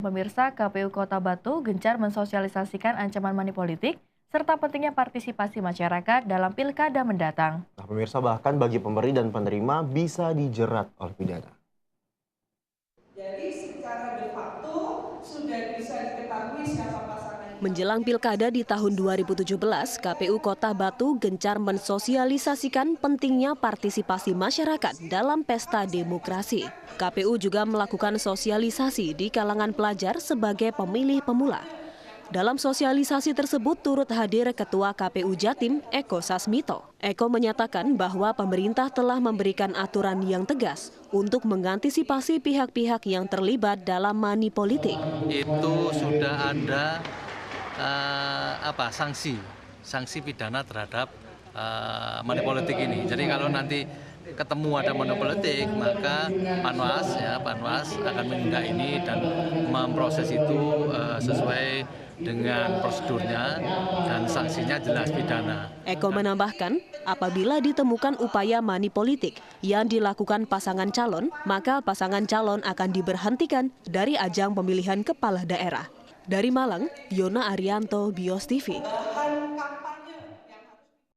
Pemirsa, KPU Kota Batu gencar mensosialisasikan ancaman money politik serta pentingnya partisipasi masyarakat dalam pilkada mendatang. Nah, pemirsa bahkan bagi pemberi dan penerima bisa dijerat oleh pidana. Jadi secara de facto sudah bisa diketahui siapa pasangan. Menjelang pilkada di tahun 2017, KPU Kota Batu gencar mensosialisasikan pentingnya partisipasi masyarakat dalam pesta demokrasi. KPU juga melakukan sosialisasi di kalangan pelajar sebagai pemilih pemula. Dalam sosialisasi tersebut turut hadir Ketua KPU Jatim, Eko Sasmito. Eko menyatakan bahwa pemerintah telah memberikan aturan yang tegas untuk mengantisipasi pihak-pihak yang terlibat dalam money politik. Itu sudah ada sanksi pidana terhadap money politik ini. Jadi kalau nanti ketemu ada money politik, maka Panwas akan menindak ini dan memproses itu sesuai dengan prosedurnya dan sanksinya jelas pidana. Eko menambahkan, apabila ditemukan upaya money politik yang dilakukan pasangan calon, maka pasangan calon akan diberhentikan dari ajang pemilihan kepala daerah. Dari Malang, Yona Arianto, BIOS TV.